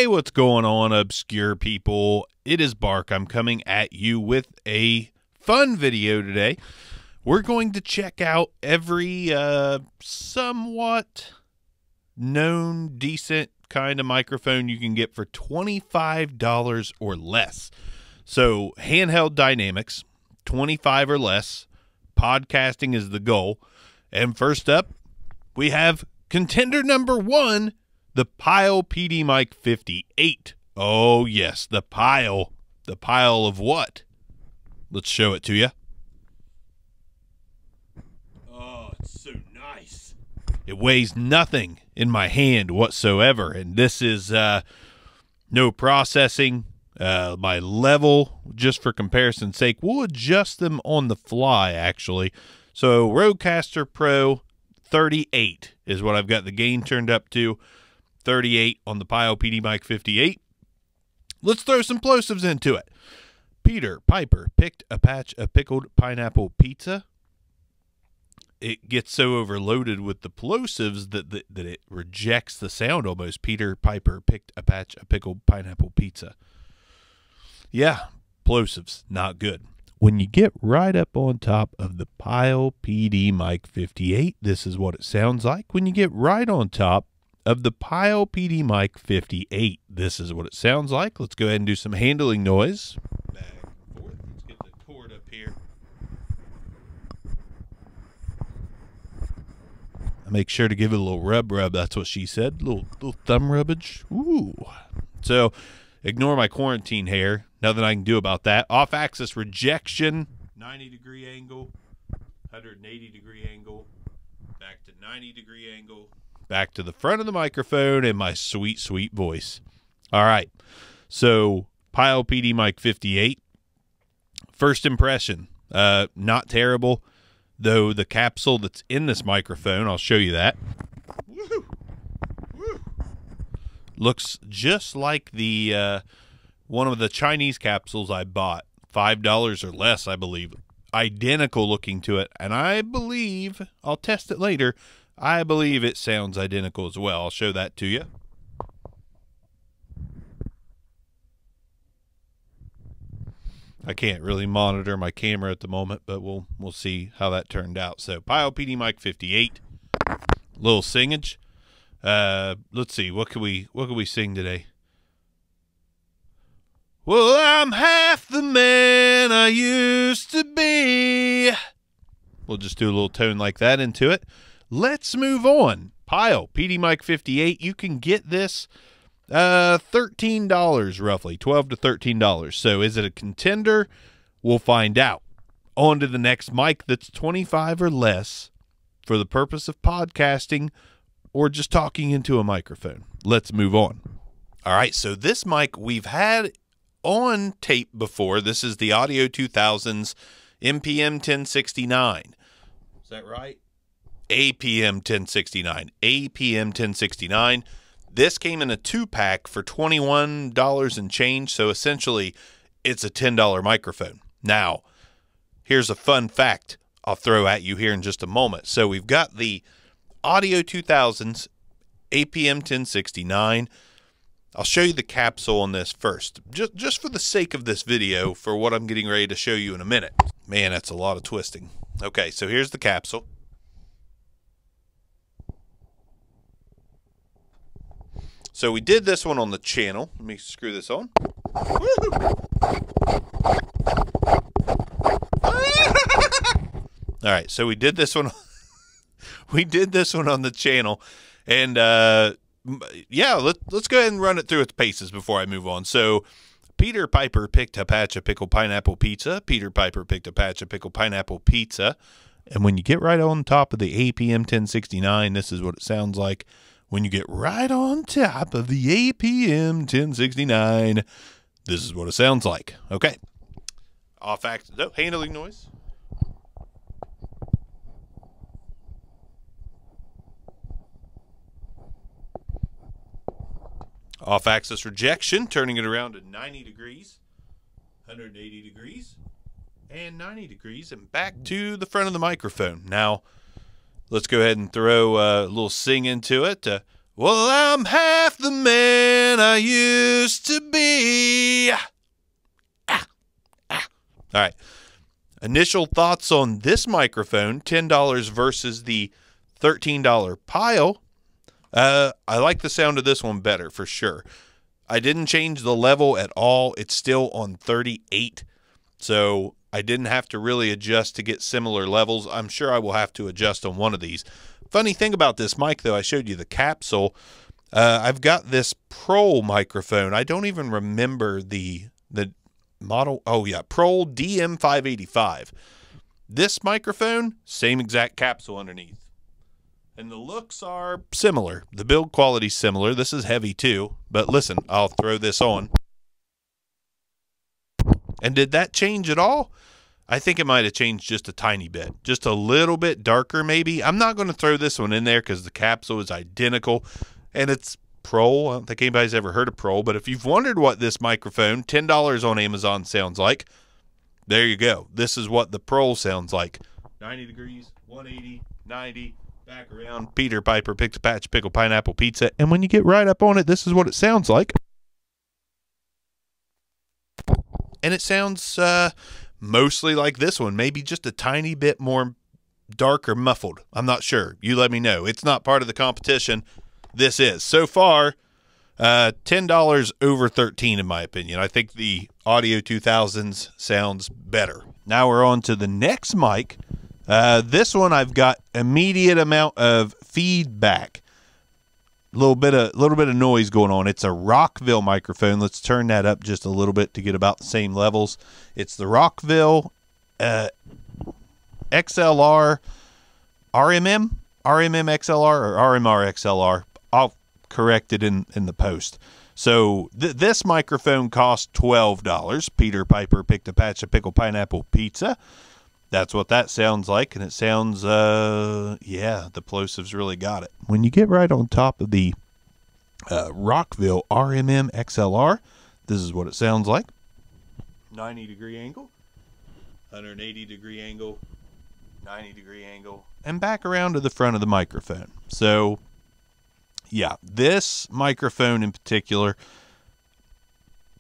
Hey, what's going on, obscure people? It is Bark. I'm coming at you with a fun video today. We're going to check out every somewhat known, decent kind of microphone you can get for $25 or less. So, handheld dynamics, 25 or less. Podcasting is the goal. And first up, we have contender number one, the Pyle PD Mic 58. Oh, yes, the Pyle. The Pyle of what? Let's show it to you. Oh, it's so nice. It weighs nothing in my hand whatsoever, and this is no processing. My level, just for comparison's sake, we'll adjust them on the fly, actually. So, Rodecaster Pro 38 is what I've got the gain turned up to. 38 on the Pyle PD Mic 58. Let's throw some plosives into it. Peter Piper picked a patch of pickled pineapple pizza. It gets so overloaded with the plosives that it rejects the sound almost. Peter Piper picked a patch of pickled pineapple pizza. Yeah, plosives, not good. When you get right up on top of the Pyle PD Mic 58, this is what it sounds like. When you get right on top of the Pyle PD Mic 58, this is what it sounds like. Let's go ahead and do some handling noise. Back and forth. Let's get the cord up here. I make sure to give it a little rub. That's what she said. Little thumb rubbage. Ooh. So, ignore my quarantine hair. Nothing I can do about that. Off-axis rejection. 90-degree angle. 180-degree angle. Back to 90-degree angle. Back to the front of the microphone and my sweet, sweet voice. All right. So, Pyle PD Mic 58. First impression. Not terrible. Though the capsule that's in this microphone, I'll show you that. Woo! Woo! Looks just like the one of the Chinese capsules I bought. $5 or less, I believe. Identical looking to it. And I believe, I'll test it later, I believe it sounds identical as well. I'll show that to you. I can't really monitor my camera at the moment, but we'll see how that turned out. So, Pyle PD Mic 58. Little singage. Let's see, what can we sing today? Well, I'm half the man I used to be. We'll just do a little tone like that into it. Let's move on. Pyle PD Mic 58. You can get this $13 roughly, $12 to $13. So is it a contender? We'll find out. On to the next mic that's 25 or less for the purpose of podcasting or just talking into a microphone. Let's move on. All right, so this mic we've had on tape before. This is the Audio 2000's MPM 1069. Is that right? APM 1069. APM 1069. This came in a 2-pack for $21 and change, so essentially it's a $10 microphone. Now, here's a fun fact I'll throw at you here in just a moment. So we've got the Audio 2000's APM 1069. I'll show you the capsule on this first, just for the sake of this video, for what I'm getting ready to show you in a minute. Man, that's a lot of twisting. Okay, so here's the capsule. So we did this one on the channel. Let me screw this on. All right, so we did this one. We did this one on the channel, and yeah, let's go ahead and run it through its paces before I move on. So, Peter Piper picked a patch of pickled pineapple pizza. Peter Piper picked a patch of pickled pineapple pizza, and when you get right on top of the APM 1069, this is what it sounds like. When you get right on top of the APM 1069, this is what it sounds like. Okay. Off-axis, no, handling noise. Off-axis rejection, turning it around to 90 degrees, 180 degrees, and 90 degrees, and back to the front of the microphone. Now, let's go ahead and throw a little sing into it. Well, I'm half the man I used to be. All right. Initial thoughts on this microphone, $10 versus the $13 Pile. I like the sound of this one better for sure. I didn't change the level at all. It's still on 38. So I didn't have to really adjust to get similar levels. I'm sure I will have to adjust on one of these. Funny thing about this mic, though, I showed you the capsule. I've got this Prol microphone. I don't even remember the model. Oh, yeah, Prol DM585. This microphone, same exact capsule underneath. And the looks are similar. The build quality's similar. This is heavy, too. But listen, I'll throw this on. And did that change at all? I think it might have changed just a tiny bit. Just a little bit darker, maybe. I'm not going to throw this one in there because the capsule is identical. And it's Prol. I don't think anybody's ever heard of Prol. But if you've wondered what this microphone, $10 on Amazon, sounds like, there you go. This is what the Prol sounds like. 90 degrees, 180, 90, back around. Peter Piper picked a patch, pickle, pineapple, pizza. And when you get right up on it, this is what it sounds like. And it sounds mostly like this one, maybe just a tiny bit more dark or muffled. I'm not sure. You let me know. It's not part of the competition. This is. So far, $10 over $13 in my opinion. I think the Audio 2000s sounds better. Now we're on to the next mic. This one I've got immediate amount of feedback. A little bit of noise going on. It's a Rockville microphone. Let's turn that up just a little bit to get about the same levels. It's the Rockville XLR rmm-xlr or rmr-xlr. I'll correct it in the post. So this microphone cost $12. Peter Piper picked a patch of pickle pineapple pizza. That's what that sounds like, and it sounds, yeah, the plosives really got it. When you get right on top of the Rockville rmm-xlr, this is what it sounds like. 90-degree angle, 180-degree angle, 90-degree angle, and back around to the front of the microphone. So, yeah, this microphone in particular,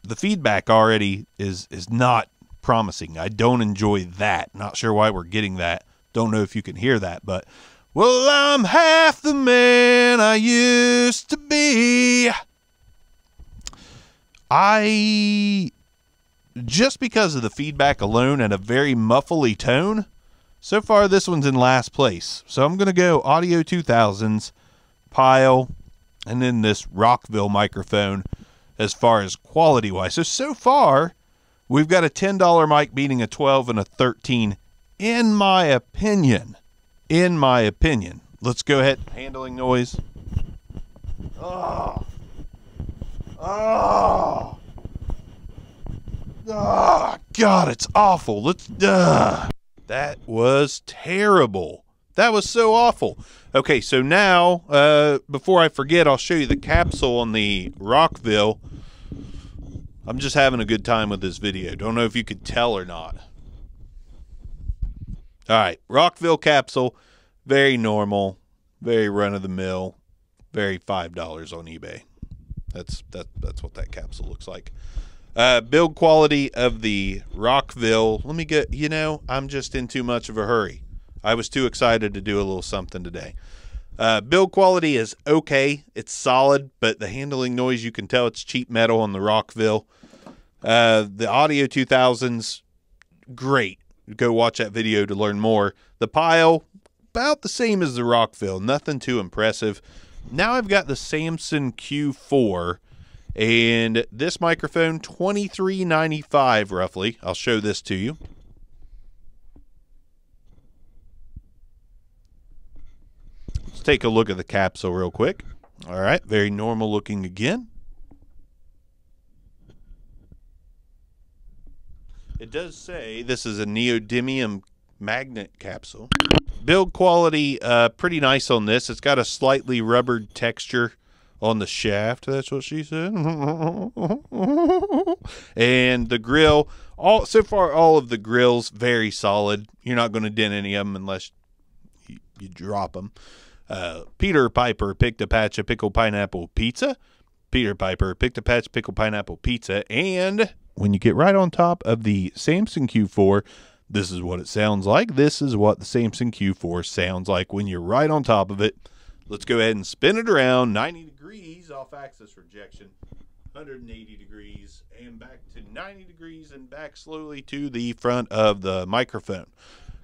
the feedback already is not promising. I don't enjoy that. Not sure why we're getting that. Don't know if you can hear that, but well, I'm half the man I used to be. Just because of the feedback alone and a very muffly tone, so far this one's in last place. So I'm going to go Audio 2000s, Pile, and then this Rockville microphone as far as quality-wise. So far, we've got a $10 mic beating a 12 and a 13, in my opinion. In my opinion. Let's go ahead. Handling noise. Oh. Oh. Oh, God, it's awful. That was terrible. That was so awful. Okay, so now, before I forget, I'll show you the capsule on the Rockville. I'm just having a good time with this video. Don't know if you could tell or not. All right, Rockville Capsule, very normal, very run-of-the-mill, very $5 on eBay. That's what that capsule looks like. Build quality of the Rockville. Let me get, I'm just in too much of a hurry. I was too excited to do a little something today. Build quality is okay. It's solid, but the handling noise, you can tell it's cheap metal on the Rockville. The Audio 2000s, great. Go watch that video to learn more. The Pile, about the same as the Rockville. Nothing too impressive. Now I've got the Samson Q4, and this microphone, $23.95 roughly. I'll show this to you. Let's take a look at the capsule real quick. All right, very normal looking again. It does say this is a neodymium magnet capsule. Build quality, pretty nice on this. It's got a slightly rubbered texture on the shaft. That's what she said. And the grill, so far all of the grills very solid. You're not going to dent any of them unless you drop them. Peter Piper picked a patch of pickle pineapple pizza. Peter Piper picked a patch of pickle pineapple pizza. And when you get right on top of the Samsung Q4, this is what it sounds like. This is what the Samsung Q4 sounds like when you're right on top of it. Let's go ahead and spin it around 90 degrees off axis rejection, 180 degrees, and back to 90 degrees, and back slowly to the front of the microphone.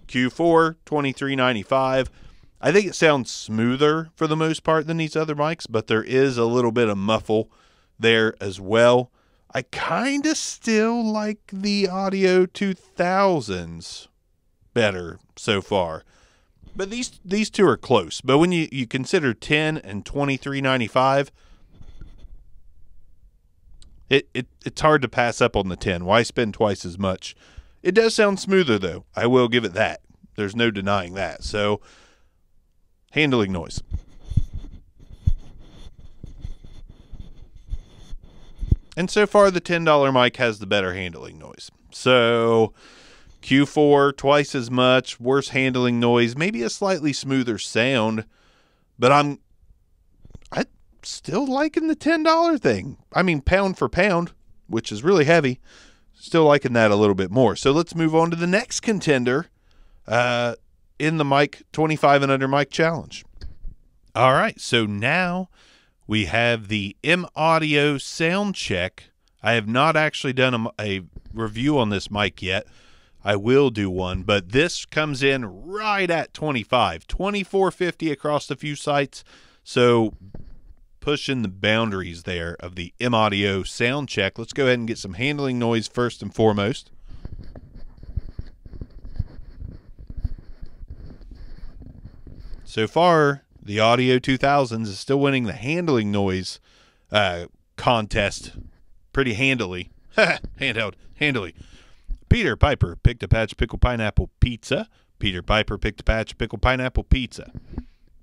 Q4, $23.95. I think it sounds smoother for the most part than these other mics, but there is a little bit of muffle there as well. I kind of still like the Audio 2000s better so far. But these two are close. But when you consider 10 and $23.95, it's hard to pass up on the 10. Why spend twice as much? It does sound smoother, though. I will give it that. There's no denying that. So, handling noise. And so far, the $10 mic has the better handling noise. So, Q4, twice as much, worse handling noise, maybe a slightly smoother sound. But I'm still liking the $10 thing. I mean, pound for pound, which is really heavy. Still liking that a little bit more. So let's move on to the next contender in the mic 25 and under mic challenge. All right, so now we have the M-Audio sound check. I have not actually done a review on this mic yet. I will do one, but this comes in right at 25, $24.50 across a few sites. So pushing the boundaries there of the M-Audio sound check. Let's go ahead and get some handling noise first and foremost. So far, the Audio 2000s is still winning the handling noise contest pretty handily. Handheld, handily. Peter Piper picked a patch of pickle pineapple pizza. Peter Piper picked a patch of pickle pineapple pizza.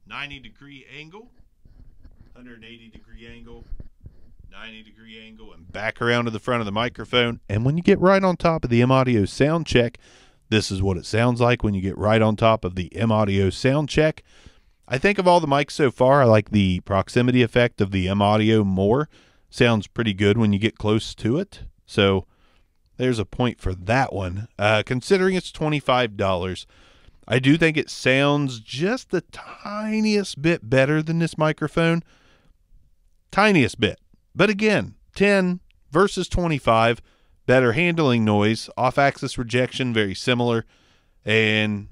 90-degree angle, 180-degree angle, 90-degree angle, and back around to the front of the microphone. And when you get right on top of the M-Audio sound check, this is what it sounds like when you get right on top of the M-Audio sound check. I think of all the mics so far, I like the proximity effect of the M-Audio more. Sounds pretty good when you get close to it. So there's a point for that one. Considering it's $25, I do think it sounds just the tiniest bit better than this microphone. Tiniest bit. But again, 10 versus 25, better handling noise, off-axis rejection, very similar. And,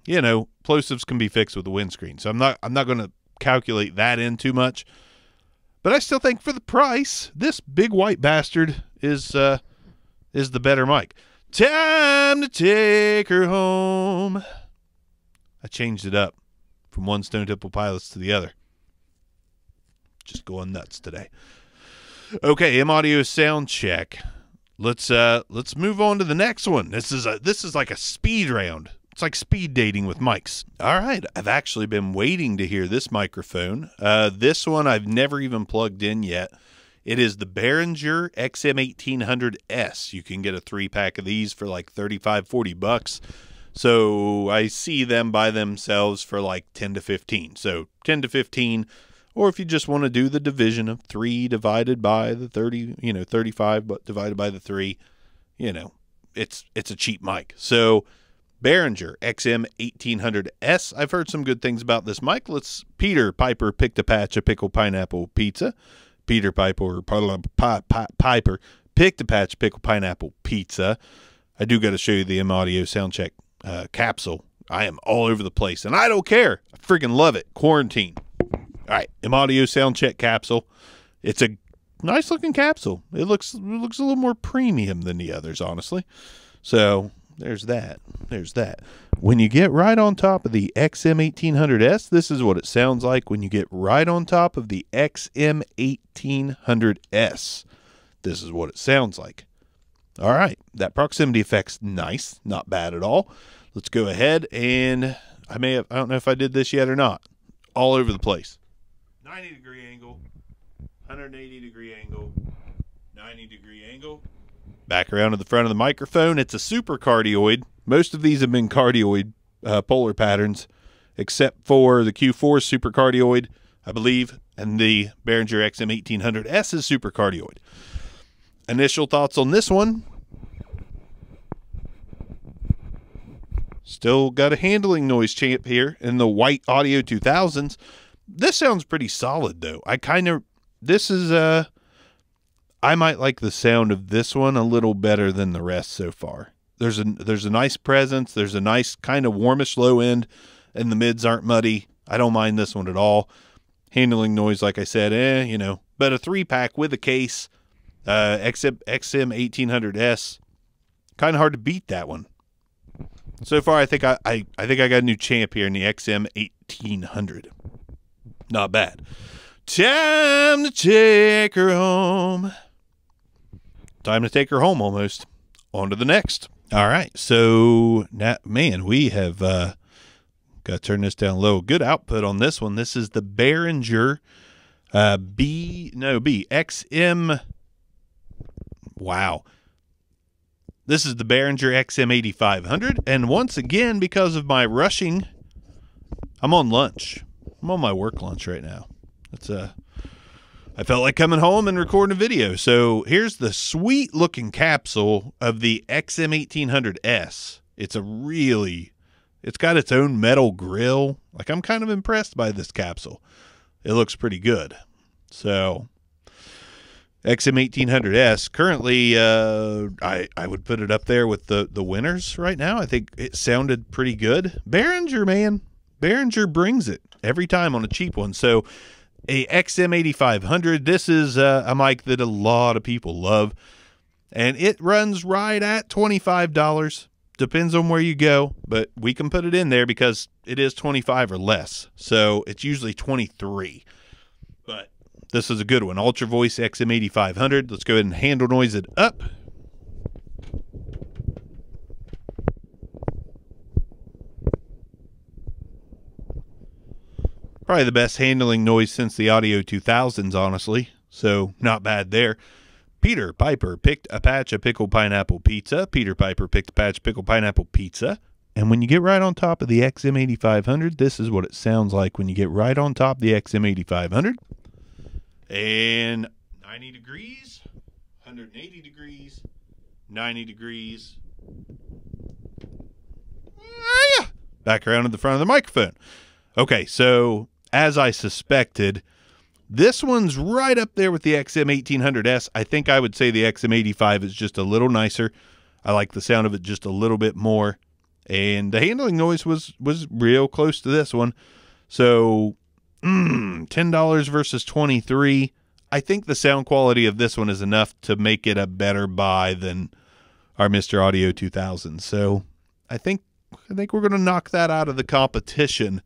you know, plosives can be fixed with the windscreen. So I'm not going to calculate that in too much. But I still think for the price, this big white bastard is the better mic. Time to take her home. I changed it up from one Stone Temple Pilots to the other. Just going nuts today. Okay, M-Audio sound check. Let's move on to the next one. This is like a speed round. It's like speed dating with mics. All right, I've actually been waiting to hear this microphone. This one I've never even plugged in yet. It is the Barringer Xm 1800S. You can get a 3-pack of these for like $35-40. So I see them by themselves for like 10 to 15. So 10 to 15, or if you just want to do the division of 3 divided by the 30, 35 but divided by the 3, it's a cheap mic. So Barringer Xm 1800S. I've heard some good things about this mic. Peter Piper picked a patch of pickle pineapple pizza. Peter Piper picked a patch of pickle pineapple pizza. I do got to show you the M-Audio soundcheck capsule. I am all over the place, and I don't care. I freaking love it. Quarantine. All right, M-Audio soundcheck capsule. It's a nice looking capsule. It looks a little more premium than the others, honestly. So there's that. There's that. When you get right on top of the XM 1800S, this is what it sounds like when you get right on top of the XM 1800S. This is what it sounds like. All right, that proximity effect's nice, not bad at all. Let's go ahead and I don't know if I did this yet or not. All over the place. 90-degree angle, 180-degree angle, 90-degree angle. Back around to the front of the microphone. It's a super cardioid. Most of these have been cardioid polar patterns. except for the Q4 supercardioid, I believe, and the Barringer Xm 1800S is supercardioid. Initial thoughts on this one. Still got a handling noise champ here in the white Audio 2000s. This sounds pretty solid, though. I might like the sound of this one a little better than the rest so far. There's a nice presence. There's a nice kind of warmish low end, and the mids aren't muddy. I don't mind this one at all. Handling noise, like I said, but a 3-pack with a case, XM 1800S, kind of hard to beat that one. So far, I think I got a new champ here in the XM 1800. Not bad. Time to take her home. Time to take her home, almost. On to the next. All right, so now, man, we have got to turn this down low. Good output on this one. This is the Barringer XM. Wow. This is the Barringer Xm 8500, and once again, because of my rushing, I'm on lunch. I'm on my work lunch right now. I felt like coming home and recording a video. So here's the sweet looking capsule of the XM 1800S. It's got its own metal grill. Like, I'm kind of impressed by this capsule. It looks pretty good. So XM 1800S, currently, I would put it up there with the winners right now. I think it sounded pretty good. Barringer, man. Barringer brings it every time on a cheap one. So a XM 8500, this is a mic that a lot of people love. And it runs right at $25. Depends on where you go, but we can put it in there because it is 25 or less. So it's usually 23. But this is a good one. Ultra Voice XM 8500. Let's go ahead and handle noise it up. Probably the best handling noise since the Audio 2000s, honestly. So not bad there. Peter Piper picked a patch of pickled pineapple pizza. Peter Piper picked a patch of pickled pineapple pizza. And when you get right on top of the XM 8500, this is what it sounds like when you get right on top of the XM 8500. And 90 degrees, 180 degrees, 90 degrees. Back around to the front of the microphone. Okay, so as I suspected, this one's right up there with the XM 1800S. I think I would say the XM 85 is just a little nicer. I like the sound of it just a little bit more. And the handling noise was real close to this one. So $10 versus $23. I think the sound quality of this one is enough to make it a better buy than our Mr. Audio 2000. So I think we're going to knock that out of the competition.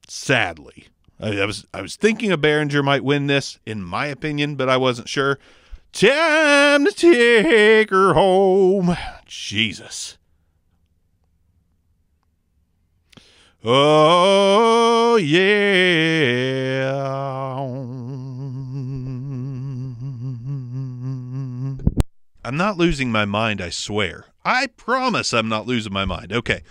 Sadly, I was thinking a Barringer might win this, in my opinion, but I wasn't sure. Time to take her home. Jesus. Oh, yeah. I'm not losing my mind, I swear. I promise I'm not losing my mind. Okay.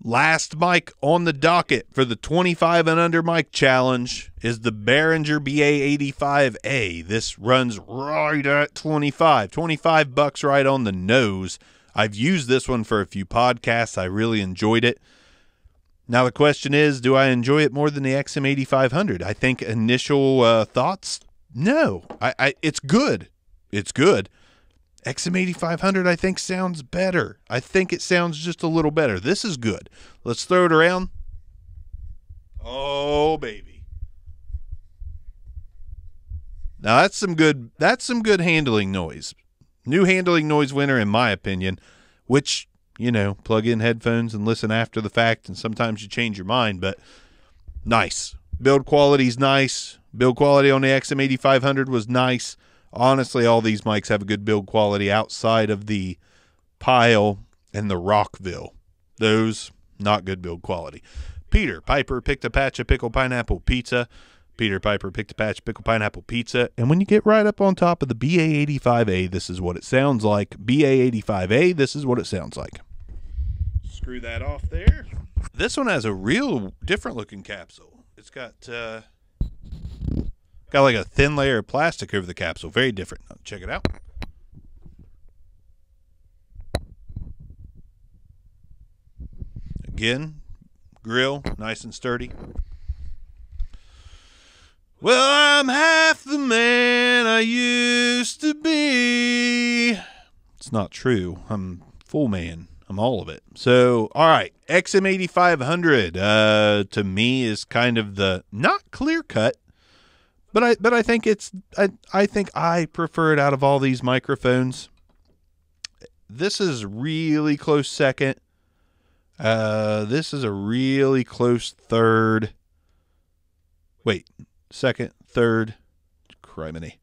Last mic on the docket for the 25 and under mic challenge is the Barringer BA85A. This runs right at 25. $25 right on the nose. I've used this one for a few podcasts. I really enjoyed it. Now the question is, do I enjoy it more than the XM 8500? I think initial thoughts, no. It's good. It's good. XM 8500, I think, sounds better. I think it sounds just a little better. This is good. Let's throw it around. Oh, baby. Now that's some good handling noise. New handling noise winner, in my opinion, which, plug in headphones and listen after the fact, and sometimes you change your mind, but nice. Build quality's nice. Build quality on the XM 8500 was nice. Honestly, all these mics have a good build quality outside of the Pile and the Rockville. Those, not good build quality. Peter Piper picked a patch of pickled pineapple pizza. Peter Piper picked a patch of pickled pineapple pizza. And when you get right up on top of the BA85A, this is what it sounds like. BA85A, this is what it sounds like. Screw that off there. This one has a real different looking capsule. It's got like a thin layer of plastic over the capsule. Very different. Check it out. Again, grill, nice and sturdy. Well, I'm half the man I used to be. It's not true. I'm full man. I'm all of it. So, all right, XM8500 to me is kind of the not clear cut, but I think I think I prefer it out of all these microphones. This is really close second. This is a really close third. Wait, second, third. Criminy.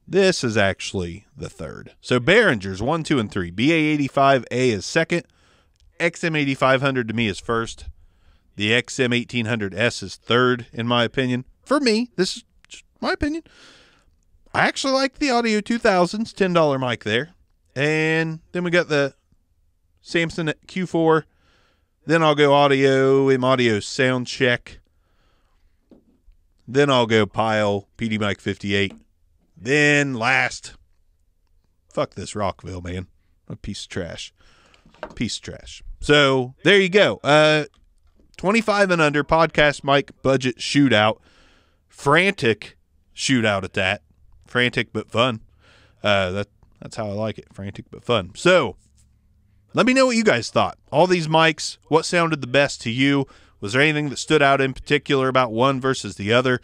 This is actually the third. So Barringer's 1, 2, and 3. BA85A is second. XM8500 to me is first. The XM1800S is third, in my opinion. For me, this is just my opinion. I actually like the Audio 2000's $10 mic there. And then we got the Samson Q4. Then I'll go audio, audio sound check. Then I'll go Pile, PD Mic 58. Then last, fuck this Rockville, man. A piece of trash. Piece of trash. So there you go. 25 and under podcast mic budget shootout. Frantic shootout at that. Frantic but fun. That's how I like it. Frantic but fun. So let me know what you guys thought. All these mics, what sounded the best to you? Was there anything that stood out in particular about one versus the other?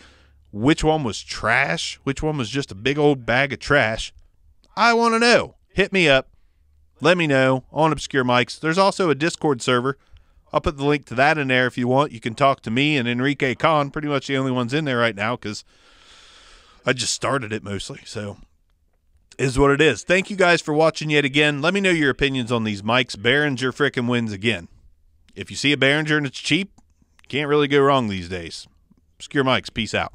Which one was trash? Which one was just a big old bag of trash? I want to know. Hit me up. Let me know on Obscure Mics. There's also a Discord server. I'll put the link to that in there if you want. You can talk to me and Enrique Khan, pretty much the only ones in there right now because I just started it mostly. So is what it is. Thank you guys for watching yet again. Let me know your opinions on these mics. Barringer frickin' wins again. If you see a Barringer and it's cheap, can't really go wrong these days. Obscure Mics, peace out.